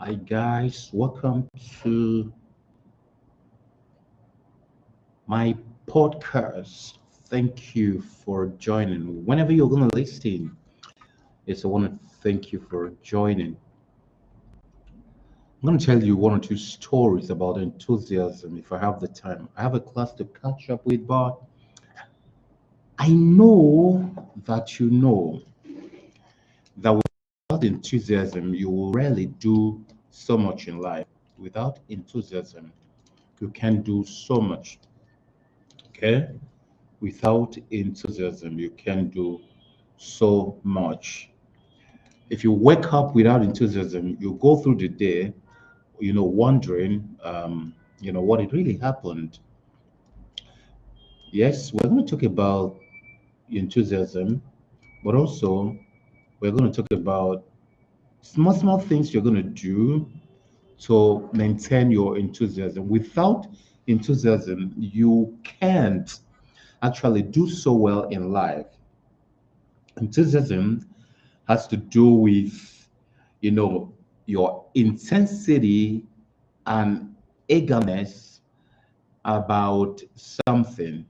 Hi guys, welcome to my podcast. Thank you for joining. Whenever you're going to listen, I want to thank you for joining. I'm going to tell you one or two stories about enthusiasm if I have the time. I have a class to catch up with, but I know that you know that without enthusiasm, you will rarely do so much in life. Without enthusiasm, you can do so much. Okay? Without enthusiasm, you can do so much. If you wake up without enthusiasm, you go through the day, wondering, what it really happened. Yes, we're going to talk about enthusiasm, but also we're going to talk about small things you're going to do to maintain your enthusiasm. Without enthusiasm, you can't actually do so well in life. Enthusiasm has to do with, your intensity and eagerness about something.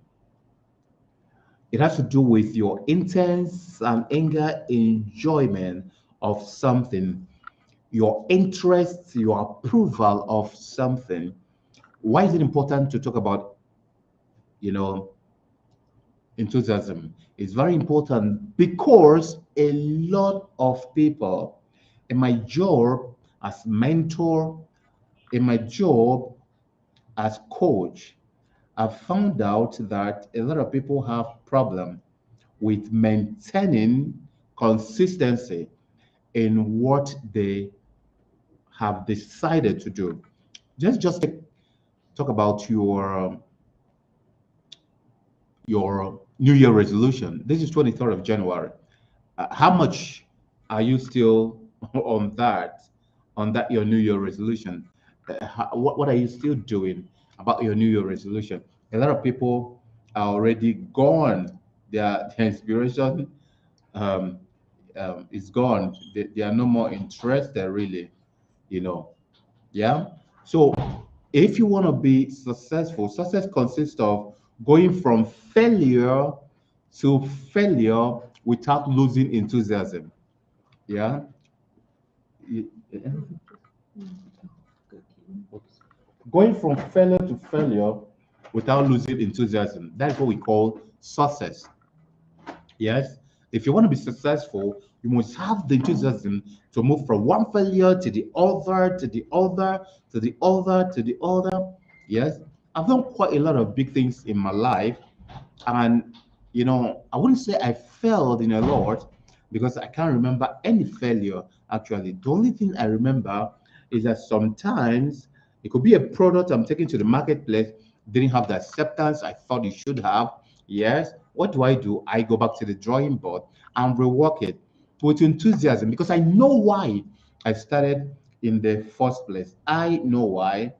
It has to do with your intense and eager enjoyment of something, your interest, your approval of something. Why is it important to talk about, you know, enthusiasm? It's very important because a lot of people in my job as mentor, in my job as coach, I've found out that a lot of people have problem with maintaining consistency in what they have decided to do. Just talk about your New Year resolution. This is 23rd of January. How much are you still on that your New Year resolution? What are you still doing about your New Year resolution? A lot of people are already gone. Their inspiration um, is gone. They are no more interested, really. You know, yeah. So if you want to be successful, success consists of going from failure to failure without losing enthusiasm. Yeah. Y- Going from failure to failure without losing enthusiasm. That's what we call success. Yes. If you want to be successful, you must have the enthusiasm to move from one failure to the other, to the other, to the other, to the other. Yes. I've done quite a lot of big things in my life. And, I wouldn't say I failed in a lot because I can't remember any failure actually. The only thing I remember is that sometimes it could be a product I'm taking to the marketplace, didn't have the acceptance I thought it should have. Yes. What do? I go back to the drawing board and rework it with enthusiasm because I know why I started in the first place. I know why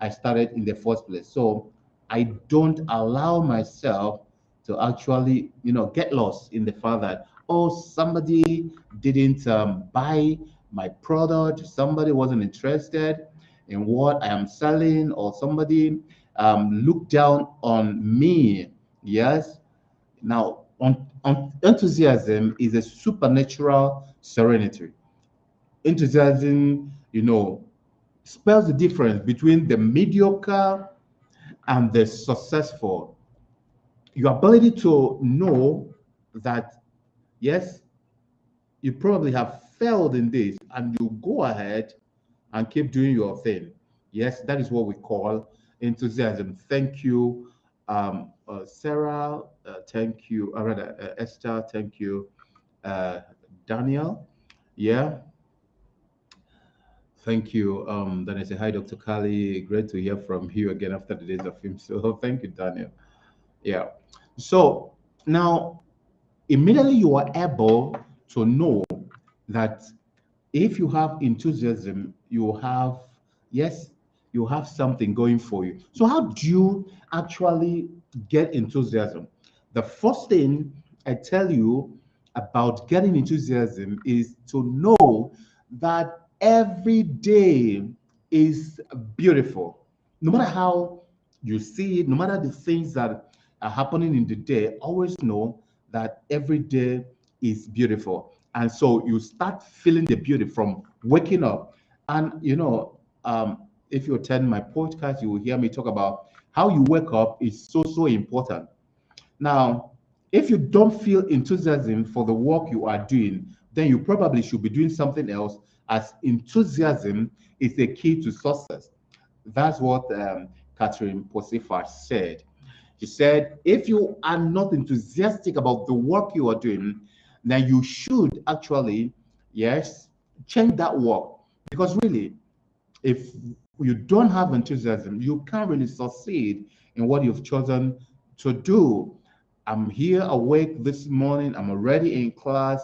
I started in the first place. So I don't allow myself to actually, get lost in the fact that, oh, somebody didn't buy my product, somebody wasn't interested in what I am selling, or somebody looked down on me. Yes. Now, on enthusiasm is a supernatural serenity. Enthusiasm, spells the difference between the mediocre and the successful. Your ability to know that, yes, you probably have failed in this and you go ahead and keep doing your thing. Yes, that is what we call enthusiasm. Thank you, Sarah. Thank you, rather, Esther. Thank you, uh, Daniel. Yeah, thank you. Then I say hi, Dr. Kali. Great to hear from you again after the days of him. So thank you, Daniel. Yeah. So now immediately you are able to know that if you have enthusiasm, you have, yes, you have something going for you. So how do you actually get enthusiasm? The first thing I tell you about getting enthusiasm is to know that every day is beautiful. No matter how you see it, no matter the things that are happening in the day, always know that every day is beautiful. And so you start feeling the beauty from waking up. And if you attend my podcast, you will hear me talk about how you wake up is so, so important. Now, if you don't feel enthusiasm for the work you are doing, then you probably should be doing something else, as enthusiasm is the key to success. That's what Catherine Posifa said. She said, if you are not enthusiastic about the work you are doing, then you should actually, yes, change that work. Because really, if you don't have enthusiasm, you can't really succeed in what you've chosen to do. I'm here awake this morning. I'm already in class.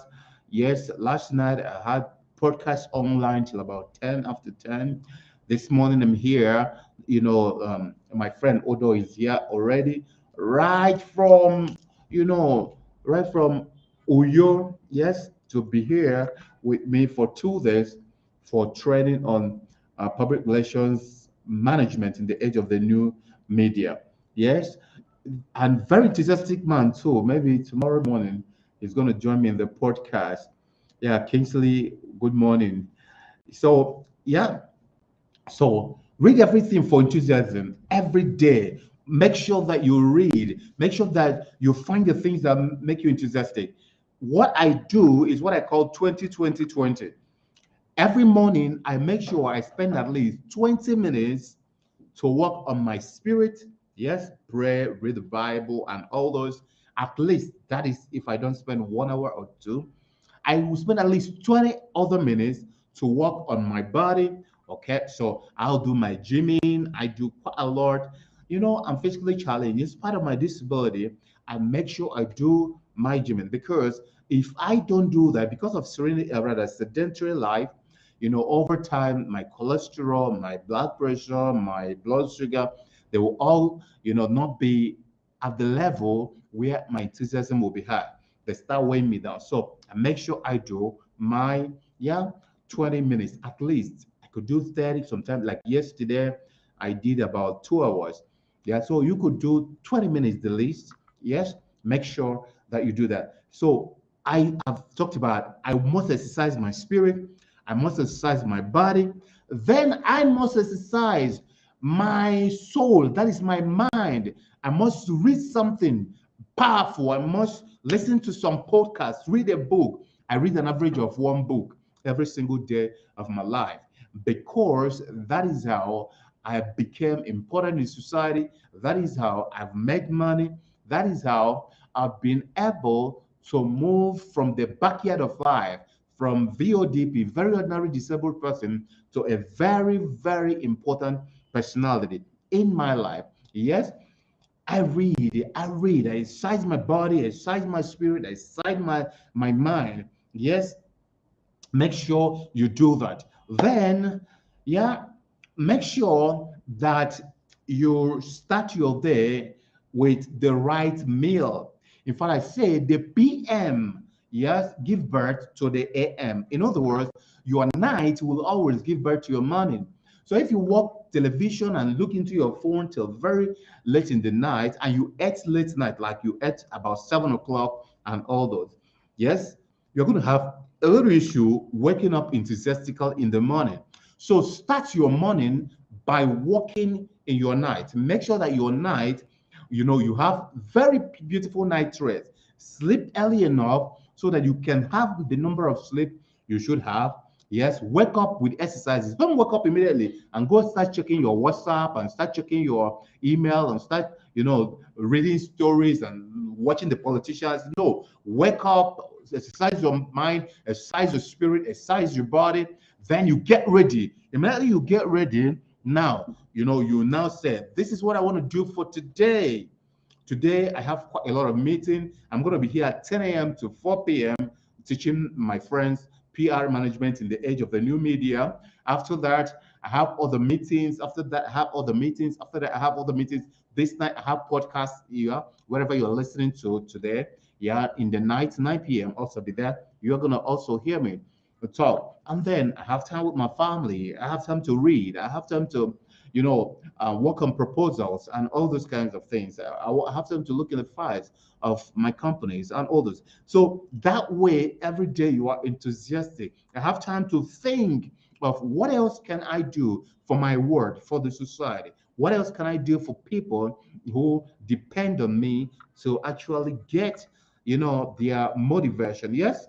Yes, last night I had podcast online till about 10 after 10. This morning I'm here. My friend Odo is here already, right from, you know, right from Uyo, yes, to be here with me for 2 days for training on public relations management in the age of the new media. Yes, and very enthusiastic man too. Maybe tomorrow morning he's going to join me in the podcast. Yeah, Kingsley, good morning. So yeah, so read everything for enthusiasm every day. Make sure that you read. Make sure that you find the things that make you enthusiastic. What I do is what I call 20-20-20. Every morning, I make sure I spend at least 20 minutes to work on my spirit. Yes, pray, read the Bible, and all those. At least that is if I don't spend 1 hour or two. I will spend at least 20 other minutes to work on my body. Okay, so I'll do my gymming. I do quite a lot. I'm physically challenged. It's part of my disability. I make sure I do my gymming because if I don't do that, because of rather sedentary life, over time, my cholesterol, my blood pressure, my blood sugar, they will all, not be at the level where my enthusiasm will be high. They start weighing me down. So I make sure I do my, yeah, 20 minutes at least. I could do 30 sometimes. Like yesterday, I did about 2 hours. Yeah, so you could do 20 minutes the least. Yes, make sure that you do that. So I have talked about I must exercise my spirit, I must exercise my body, then I must exercise my soul, that is my mind. I must read something powerful. I must listen to some podcasts, read a book. I read an average of one book every single day of my life because that is how I became important in society. That is how I've made money. That is how I've been able to move from the backyard of life, from VODP, very ordinary disabled person, to a very, very important personality in my life. Yes, I exercise my body, I exercise my spirit, I exercise my mind. Yes, make sure you do that. Then, yeah, make sure that you start your day with the right meal. In fact, I say the PM, yes, give birth to the AM. In other words, your night will always give birth to your morning. So if you watch television and look into your phone till very late in the night and you ate late night, like you ate about 7 o'clock and all those, yes, you're going to have a little issue waking up enthusiastically in the morning. So start your morning by walking in your night. Make sure that your night, you have very beautiful night rest. Sleep early enough so that you can have the number of sleep you should have. Yes, wake up with exercises. Don't wake up immediately and go start checking your WhatsApp and start checking your email and start, reading stories and watching the politicians. No, wake up, exercise your mind, exercise your spirit, exercise your body. Then you get ready. Immediately you get ready. Now, you now say, this is what I want to do for today. Today, I have quite a lot of meeting. I'm going to be here at 10 a.m. to 4 p.m. teaching my friends PR management in the age of the new media. After that, I have other meetings. After that, I have other meetings. After that, I have other meetings. This night, I have podcasts here, wherever you're listening to today. Yeah, in the night, 9 p.m. also be there. You're going to also hear me. talk. And then I have time with my family. I have time to read. I have time to, work on proposals and all those kinds of things. I have time to look in the files of my companies and all those. So that way, every day you are enthusiastic. I have time to think of what else can I do for my word, for the society. What else can I do for people who depend on me to actually get, their motivation? Yes.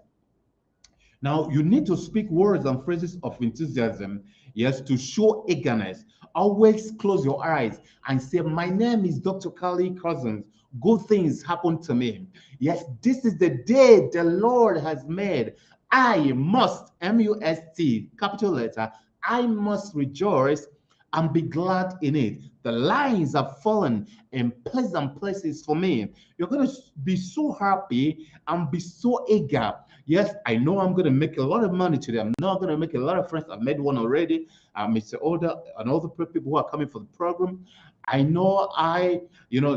Now, you need to speak words and phrases of enthusiasm, yes, to show eagerness. Always close your eyes and say, my name is Dr. Kali Cousins. Good things happen to me. Yes, this is the day the Lord has made. I must, M-U-S-T, capital letter, I must rejoice and be glad in it. The lines have fallen in pleasant places for me. You're going to be so happy and be so eager. Yes, I know I'm going to make a lot of money today. I'm not going to make a lot of friends. I've made one already. Mr. Older and all the people who are coming for the program. I know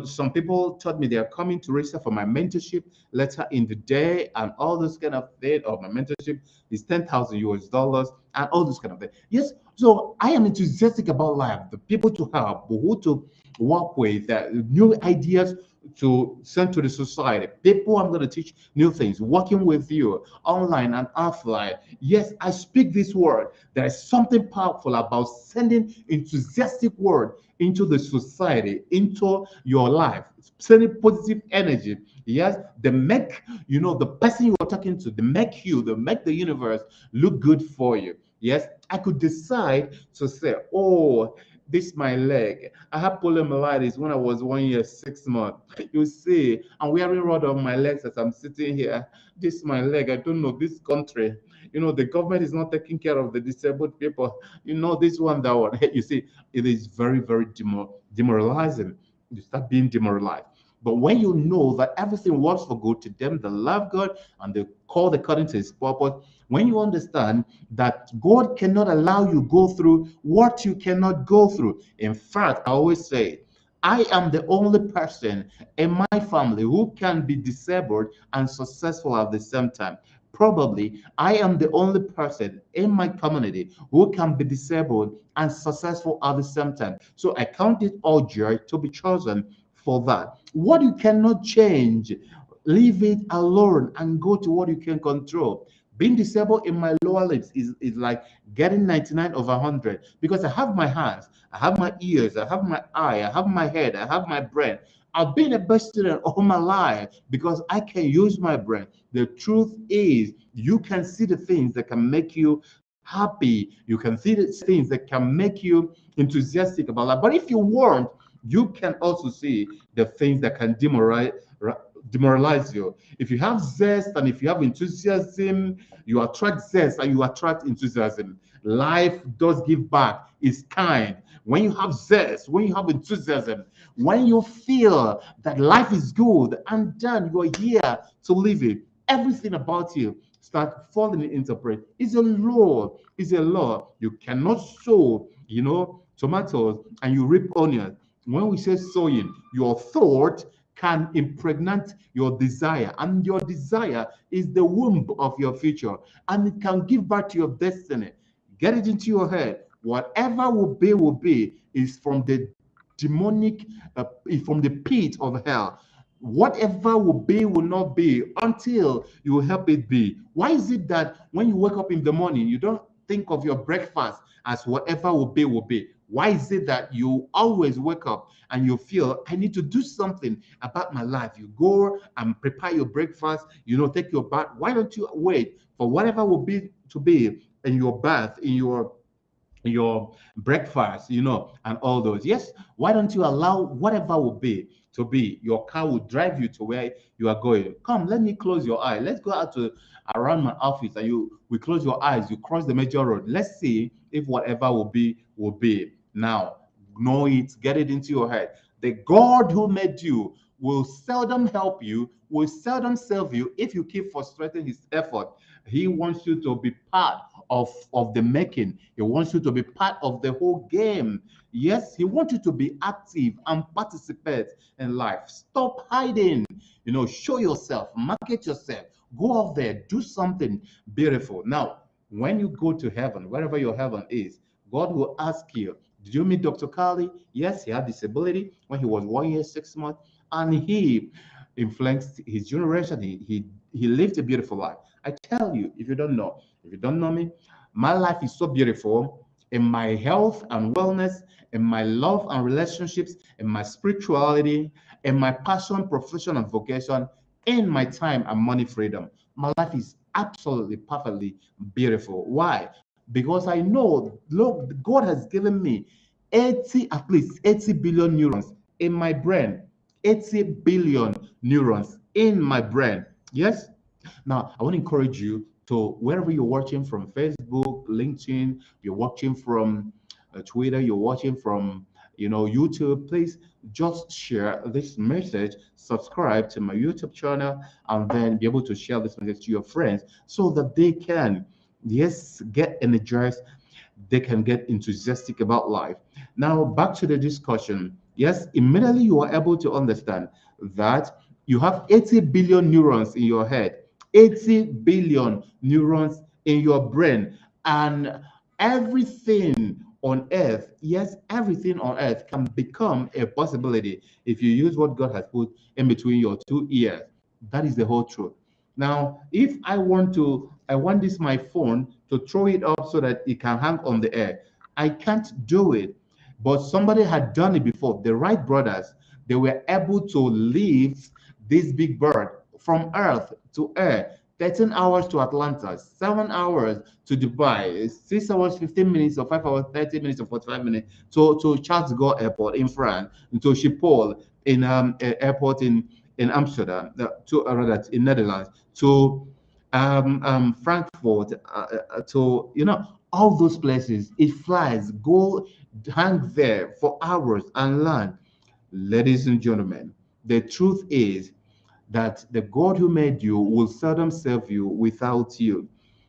some people told me they are coming to register for my mentorship later in the day and all this kind of thing. Or my mentorship is 10,000 US dollars and all this kind of thing. Yes, so I am enthusiastic about life, the people to help, who to work with, new ideas to send to the society, people I'm going to teach new things, working with you online and offline. Yes, I speak this word. There is something powerful about sending enthusiastic word into the society, into your life, sending positive energy. Yes, they make, the person you are talking to, they make the universe look good for you. Yes, I could decide to say, oh, this my leg. I had poliomyelitis when I was 1 year, 6 months. You see, I'm wearing rod on my legs as I'm sitting here. This my leg. I don't know this country. The government is not taking care of the disabled people. This one, that one. You see, it is very, very demoralizing. You start being demoralized. But when you know that everything works for good to them, they love God and they call according to His purpose. When you understand that God cannot allow you go through what you cannot go through. In fact, I always say, I am the only person in my family who can be disabled and successful at the same time. Probably, I am the only person in my community who can be disabled and successful at the same time. So I count it all joy to be chosen for that. What you cannot change, leave it alone and go to what you can control. Being disabled in my lower limbs is like getting 99 over 100 because I have my hands, I have my ears, I have my eye, I have my head, I have my brain. I've been a best student all my life because I can use my brain. The truth is, you can see the things that can make you happy. You can see the things that can make you enthusiastic about life. But if you want, you can also see the things that can demoralize you. If you have zest and if you have enthusiasm, you attract zest and you attract enthusiasm. Life does give back, it's kind. When you have zest, when you have enthusiasm, when you feel that life is good and then you're here to live it, everything about you start falling into place. It's a law. It's a law. You cannot sow, tomatoes and you reap onions. When we say sowing, your thought can impregnate your desire, and your desire is the womb of your future, and it can give birth to your destiny. Get it into your head. Whatever will be is from the demonic, is from the pit of hell. Whatever will be will not be until you help it be. Why is it that when you wake up in the morning, you don't think of your breakfast as whatever will be will be? Why is it that you always wake up and you feel, I need to do something about my life? You go and prepare your breakfast, take your bath. Why don't you wait for whatever will be to be in your bath, in your breakfast, and all those? Yes, why don't you allow whatever will be to be? Your car will drive you to where you are going. Come, let me close your eye. Let's go out to around my office and we close your eyes, you cross the major road. Let's see if whatever will be will be. Now, know it, get it into your head. The God who made you will seldom help you, will seldom serve you if you keep frustrating His effort. He wants you to be part of the making. He wants you to be part of the whole game. Yes, He wants you to be active and participate in life. Stop hiding. Show yourself, market yourself, go out there, do something beautiful. Now, When you go to heaven, wherever your heaven is, God will ask you, did you meet Dr. Kali? Yes, he had disability when he was 1 year, 6 months, and he influenced his generation. He lived a beautiful life. I tell you, if you don't know me, my life is so beautiful in my health and wellness, in my love and relationships, in my spirituality, in my passion, profession, and vocation, in my time and money freedom. My life is absolutely perfectly beautiful. Why? Because I know, look, God has given me 80, at least 80 billion neurons in my brain. 80 billion neurons in my brain. Yes? Now, I want to encourage you to, wherever you're watching from, Facebook, LinkedIn, you're watching from Twitter, you're watching from, YouTube, please just share this message, subscribe to my YouTube channel, and then be able to share this message to your friends so that they can, yes, get energized, they can get enthusiastic about life. Now, back to the discussion. Yes, immediately you are able to understand that you have 80 billion neurons in your head, 80 billion neurons in your brain, and everything on earth, yes, everything on earth can become a possibility if you use what God has put in between your two ears. That is the whole truth. Now, if I want this my phone to throw it up so that it can hang on the air. I can't do it. But somebody had done it before. The Wright brothers, they were able to lift this big bird from earth to air. 13 hours to Atlanta, 7 hours to Dubai, 6 hours, 15 minutes, or 5 hours, 30 minutes, or 45 minutes to Charles de Gaulle Airport in France, to Schiphol in airport in Amsterdam, to rather in Netherlands, to Frankfurt, to all those places. It flies, go hang there for hours and land. Ladies and gentlemen, the truth is that the God who made you will seldom serve you without you.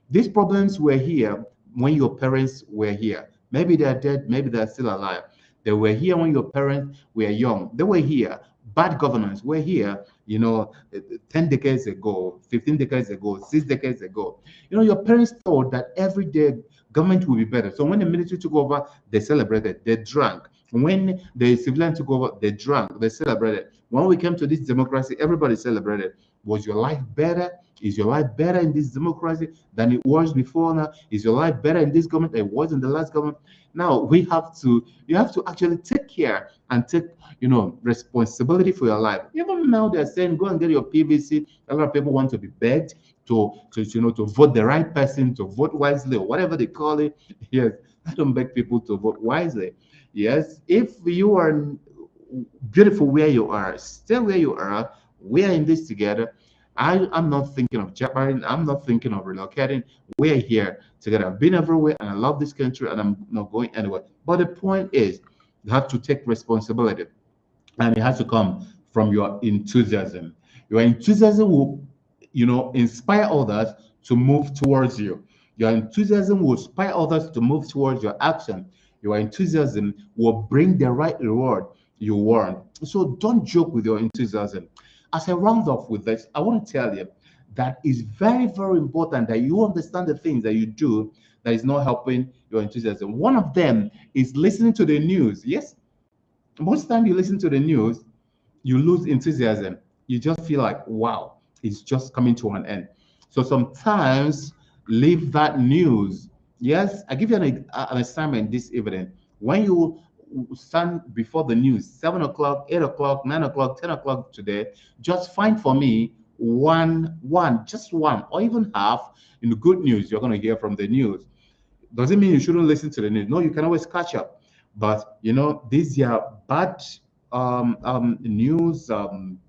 These problems were here when your parents were here. Maybe they're dead, maybe they're still alive. They were here when your parents were young. They were here. Bad governance were here, 10 decades ago, 15 decades ago, 6 decades ago. Your parents thought that every day government will be better. So when the military took over, they celebrated, they drank. When the civilian took over, they drank, they celebrated. When we came to this democracy, everybody celebrated. Was your life better? Is your life better in this democracy than it was before now? Is your life better in this government than it was in the last government? Now you have to actually take care and take, responsibility for your life. Even now they're saying go and get your PVC. A lot of people want to be begged to vote the right person, to vote wisely, or whatever they call it. Yes, I don't beg people to vote wisely. Yes, if you are beautiful where you are, stay where you are. We are in this together. I'm not thinking of jeoparding. I'm not thinking of relocating. We're here together. I've been everywhere and I love this country and I'm not going anywhere. But the point is, you have to take responsibility and it has to come from your enthusiasm. Your enthusiasm will, inspire others to move towards you. Your enthusiasm will inspire others to move towards your action. Your enthusiasm will bring the right reward you want. So don't joke with your enthusiasm. As I round off with this, I want to tell you that it's very, very important that you understand the things that you do that is not helping your enthusiasm. One of them is listening to the news. Yes, most time you listen to the news, you lose enthusiasm. You just feel like, wow, it's just coming to an end. So sometimes leave that news. Yes, I give you an assignment this evening. When you stand before the news, 7 o'clock, 8 o'clock, 9 o'clock, 10 o'clock today, just find for me just one, or even half in the good news you're going to hear from the news. Doesn't mean you shouldn't listen to the news. No, you can always catch up. But these are bad news.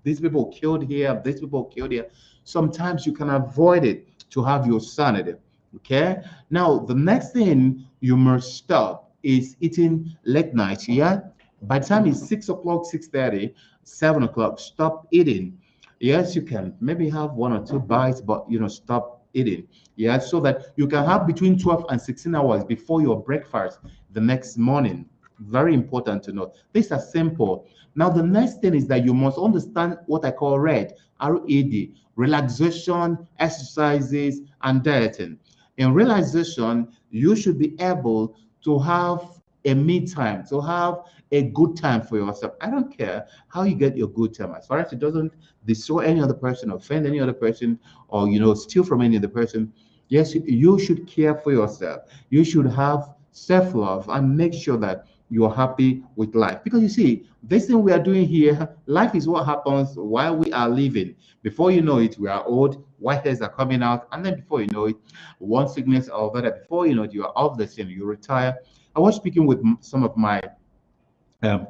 These people killed here. These people killed here. Sometimes you can avoid it to have your sanity. Okay. Now the next thing you must stop is eating late night. Yeah. By the time it's 6 o'clock, 6:30, 7 o'clock, stop eating. Yes, you can maybe have one or two bites, but stop eating. Yeah, so that you can have between 12 and 16 hours before your breakfast the next morning. Very important to know. These are simple. Now, the next thing is that you must understand what I call RED, RED, relaxation, exercises, and dieting. In realization, you should be able to have a me time, to have a good time for yourself. I don't care how you get your good time, as far as it doesn't destroy any other person, offend any other person, or steal from any other person. Yes, you should care for yourself. You should have self-love and make sure that you're happy with life. Because you see, this thing we are doing here, life is what happens while we are living. Before you know it, we are old, white hairs are coming out, and then before you know it, one sickness or other, before you know it, you are off the scene, you retire. I was speaking with some of my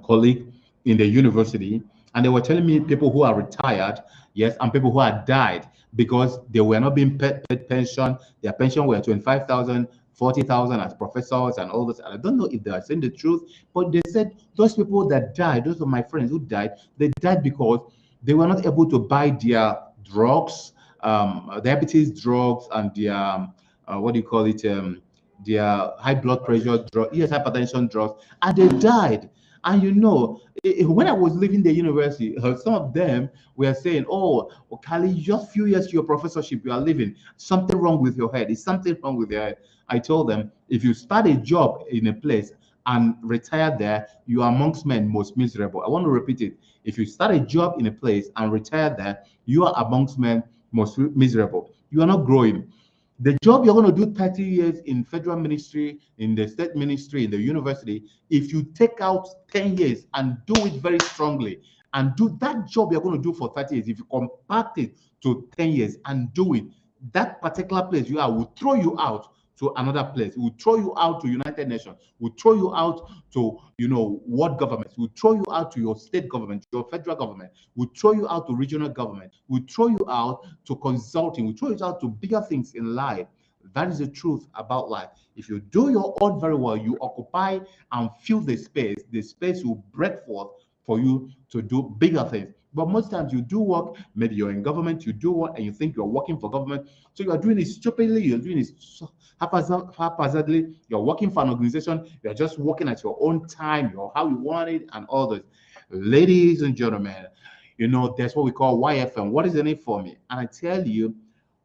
colleague in the university, and they were telling me people who are retired, yes, and people who had died because they were not being paid pension. Their pension were 25,000, 40,000 as professors and all this. And I don't know if they are saying the truth, but they said those people that died, those of my friends who died, they died because they were not able to buy their drugs, diabetes drugs, and their what do you call it? Their high blood pressure drug, yes, hypertension drugs, and they died. And when I was leaving the university, some of them were saying, "Oh, Kali, just few years to your professorship, you are leaving. Something wrong with your head. Is something wrong with your head?" I told them, if you start a job in a place and retire there, you are amongst men most miserable. I want to repeat it. If you start a job in a place and retire there, you are amongst men most miserable. You are not growing. The job you're going to do 30 years in federal ministry, in the state ministry, in the university, if you take out 10 years and do it very strongly and do that job you're going to do for 30 years, if you compact it to 10 years and do it, that particular place you are will throw you out to another place. It will throw you out to United Nations, will throw you out to, world governments, will throw you out to your state government, your federal government, will throw you out to regional government, will throw you out to consulting, will throw you out to bigger things in life. That is the truth about life. If you do your own very well, you occupy and fill the space will break forth for you to do bigger things. But most times you do work, maybe you're in government, you do work and you think you're working for government. So you are doing it stupidly, you're doing it haphazardly, you're working for an organization, you're just working at your own time, how you want it, and all this. Ladies and gentlemen, that's what we call YFM. What is in it for me? And I tell you,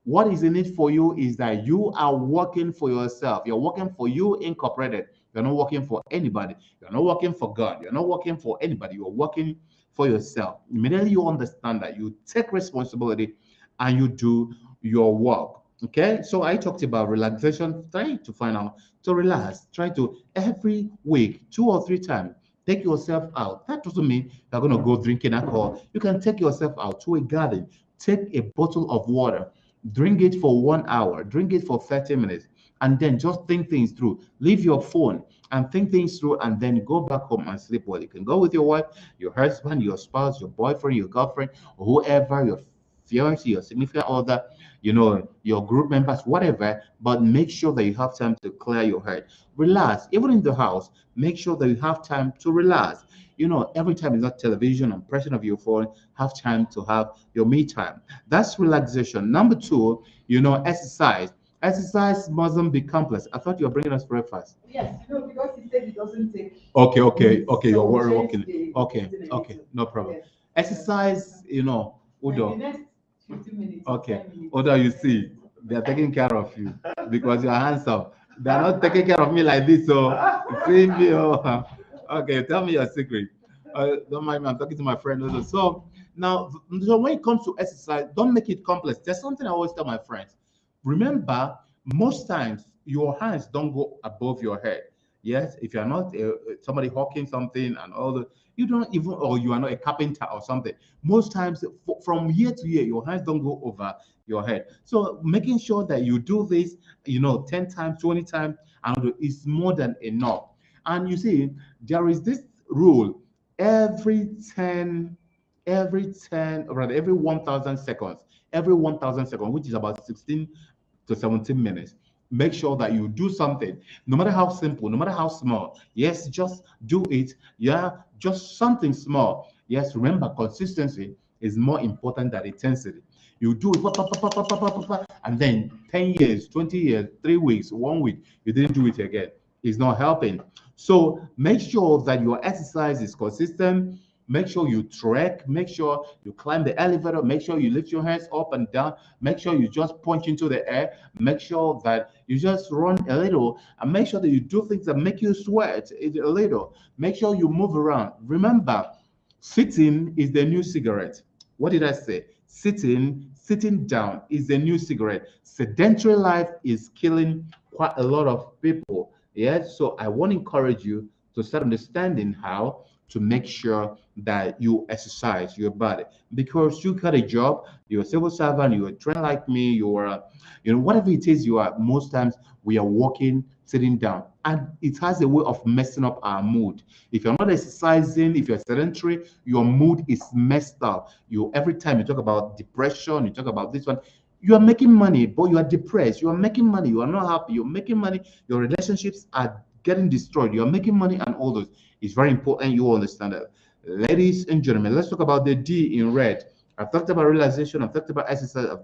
what is in it for you is that you are working for yourself. You're working for you incorporated. You're not working for anybody. You're not working for God. You're not working for anybody. You're working for yourself. Immediately you understand that, you take responsibility and you do your work. Okay, so I talked about relaxation. Try to find out to relax. Try to every week, 2 or 3 times, take yourself out. That doesn't mean you're going to go drinking alcohol. You can take yourself out to a garden, take a bottle of water, drink it for 1 hour, drink it for 30 minutes, and then just think things through. Leave your phone and think things through, and then go back home and sleep well. You can go with your wife, your husband, your spouse, your boyfriend, your girlfriend, or whoever, your fiance, your significant other, your group members, whatever, but make sure that you have time to clear your head. Relax. Even in the house, make sure that you have time to relax. Every time it's not television and pressing of your phone, have time to have your me time. That's relaxation. Number two, exercise. Exercise mustn't be complex. I thought you were bringing us breakfast. Yes, because he said he doesn't take. Okay, you're So we worried. changed Okay, the okay, 15 minutes okay, to- no problem. Yes. Exercise, Like the Udo. next 15 minutes. Okay, 10 minutes. Oda, you see, they are taking care of you because you are handsome. They are not taking care of me like this. So, see me. Oh. Okay, tell me your secret. Don't mind me. I'm talking to my friend also. So now, so when it comes to exercise, don't make it complex. There's something I always tell my friends. Remember, most times your hands don't go above your head. Yes, if you're not somebody hawking something and all the, you don't even, or you are not a carpenter or something. Most times, from year to year, your hands don't go over your head. So making sure that you do this, 10 times, 20 times, and is more than enough. And you see, there is this rule every 10, or rather every 1,000 seconds, every 1,000 seconds, which is about 16 to 17 minutes. Make sure that you do something, no matter how simple, no matter how small. Yes, just do it. Yeah, just something small. Yes, remember, consistency is more important than intensity. You do it, and then 10 years, 20 years, 3 weeks, 1 week, you didn't do it again. It's not helping. So make sure that your exercise is consistent. Make sure you trek, make sure you climb the elevator, make sure you lift your hands up and down, make sure you just punch into the air, make sure that you just run a little, and make sure that you do things that make you sweat a little. Make sure you move around. Remember, sitting is the new cigarette. What did I say? Sitting down is the new cigarette. Sedentary life is killing quite a lot of people. Yes, so I want to encourage you to start understanding how to make sure that you exercise your body, because you got a job, you're a civil servant, you're trained like me, you're whatever it is you are. Most times we are walking, sitting down, and it has a way of messing up our mood. If you're not exercising, if you're sedentary, your mood is messed up. You every time you talk about depression, you talk about this one, you are making money, but you are depressed. You are making money, you are not happy. You're making money, your relationships are getting destroyed. You are making money, and all those. It's very important you understand that. Ladies and gentlemen, let's talk about the D in red. I've talked about realization, I've talked about exercise, I'm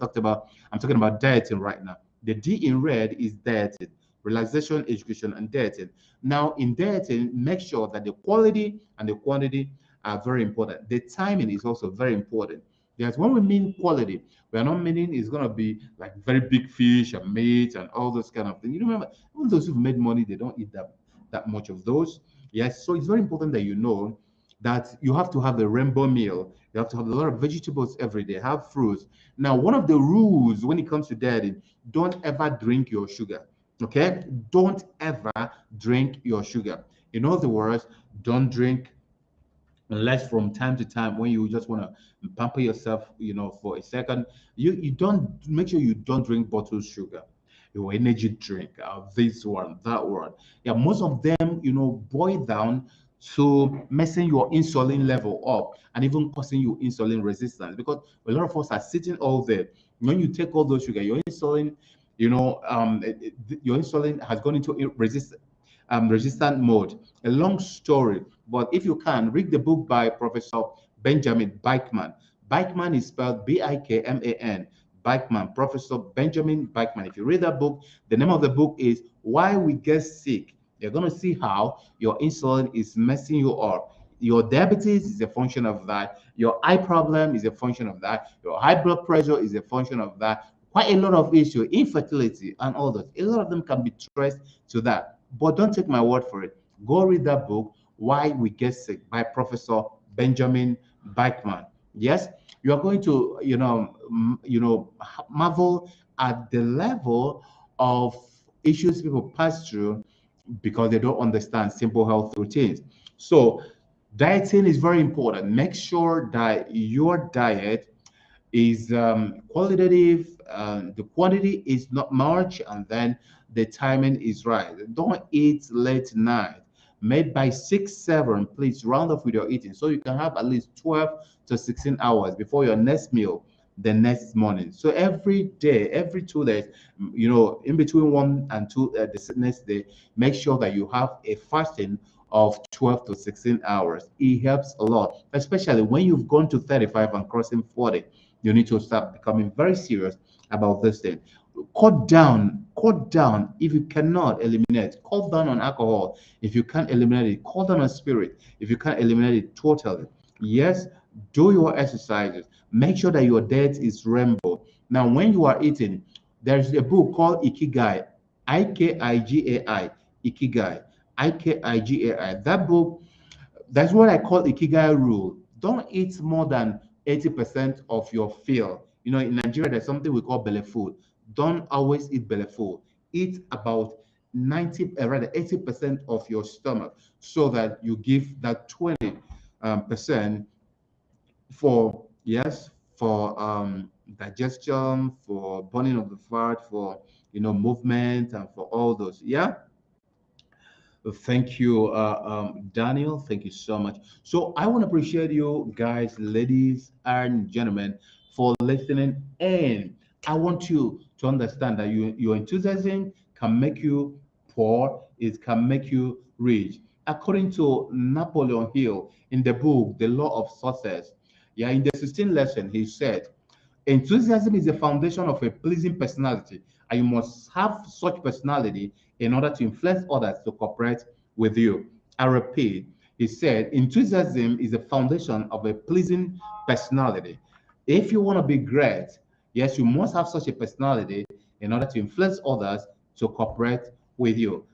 talking about dieting right now. The D in red is dieting, realization, education, and dieting. Now, in dieting, make sure that the quality and the quantity are very important. The timing is also very important. Because when we mean quality, we are not meaning it's gonna be like very big fish and meat and all those kind of things. You remember, even those who've made money, they don't eat that much of those. Yes, so it's very important that you know that you have to have the rainbow meal. You have to have a lot of vegetables every day, have fruits. Now, one of the rules when it comes to dieting, don't ever drink your sugar. Okay? Don't ever drink your sugar. In other words, don't drink unless from time to time when you just want to pamper yourself, for a second. You don't make sure you don't drink bottled sugar, your energy drink, this one, that one. Yeah, most of them, boil down to messing your insulin level up and even causing you insulin resistance, because a lot of us are sitting all day. When you take all those sugar, your insulin, your insulin has gone into resistant mode. A long story, but if you can, read the book by Professor Benjamin Bikeman. Bikeman is spelled Bikman. Bikeman, Professor Benjamin Bikeman. If you read that book, the name of the book is Why We Get Sick. You're going to see how your insulin is messing you up. Your diabetes is a function of that. Your eye problem is a function of that. Your high blood pressure is a function of that. Quite a lot of issues, infertility and all that. A lot of them can be traced to that. But don't take my word for it. Go read that book, Why We Get Sick, by Professor Benjamin Bikeman. Yes, you are going to, marvel at the level of issues people pass through because they don't understand simple health routines. So, dieting is very important. Make sure that your diet is qualitative, the quantity is not much, and then the timing is right. Don't eat late night. Made by 6, 7, please round off with your eating so you can have at least 12 to 16 hours before your next meal the next morning. So every day, every 2 days, in between 1 and 2, the next day, make sure that you have a fasting of 12 to 16 hours. It helps a lot, especially when you've gone to 35 and crossing 40. You need to start becoming very serious about this thing. Cut down. If you cannot eliminate, cut down on alcohol. If you can't eliminate it, cut down on spirit. If you can't eliminate it totally, yes, do your exercises. Make sure that your diet is rainbow. Now, when you are eating, there's a book called Ikigai, Ikigai, Ikigai, Ikigai. That book, that's what I call Ikigai rule. Don't eat more than 80% of your fill. In Nigeria, there's something we call belly food. Don't always eat belly food. Eat about 90, rather 80% of your stomach, so that you give that 20 percent for, yes, for digestion, for burning of the fat, for movement, and for all those. Yeah. Thank you, Daniel. Thank you so much. So I want to appreciate you guys, ladies and gentlemen, for listening in. I want you to understand that your enthusiasm can make you poor. It can make you rich. According to Napoleon Hill in the book The Law of Success, yeah, in the 16th lesson, he said, enthusiasm is the foundation of a pleasing personality, and you must have such personality in order to influence others to cooperate with you. I repeat, He said, enthusiasm is the foundation of a pleasing personality. If you want to be great, yes, you must have such a personality in order to influence others to cooperate with you.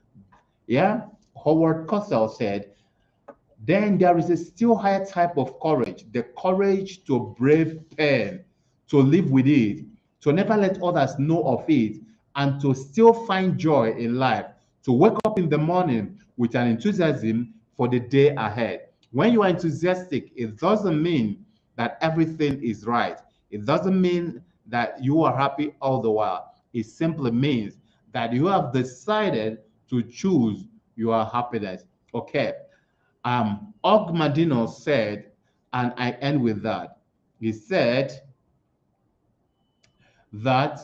Yeah, Howard Cosell said, then there is a still higher type of courage, the courage to brave pain, to live with it, to never let others know of it, and to still find joy in life, to wake up in the morning with an enthusiasm for the day ahead. When you are enthusiastic, it doesn't mean that everything is right. It doesn't mean that you are happy all the while. It simply means that you have decided to choose your happiness. Okay. Og said, and I end with that. He said that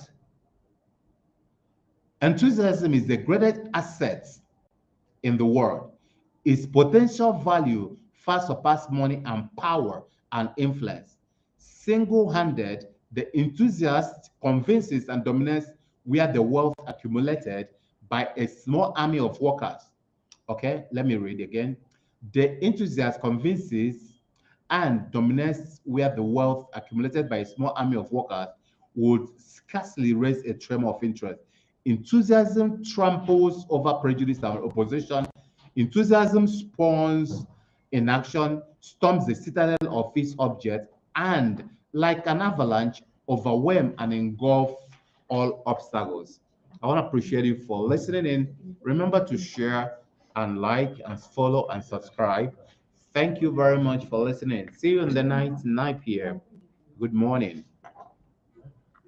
enthusiasm is the greatest asset in the world. Its potential value far surpasses money and power and influence. Single-handed, the enthusiast convinces and dominates where the wealth accumulated by a small army of workers. Okay, let me read again. The enthusiast convinces and dominates where the wealth accumulated by a small army of workers would scarcely raise a tremor of interest. Enthusiasm tramples over prejudice and opposition. Enthusiasm spawns inaction, storms the citadel of its object, and, like an avalanche, overwhelm and engulf all obstacles. I want to appreciate you for listening in. Remember to share and like and follow and subscribe. Thank you very much for listening. See you in the night, 9 p.m. Good morning.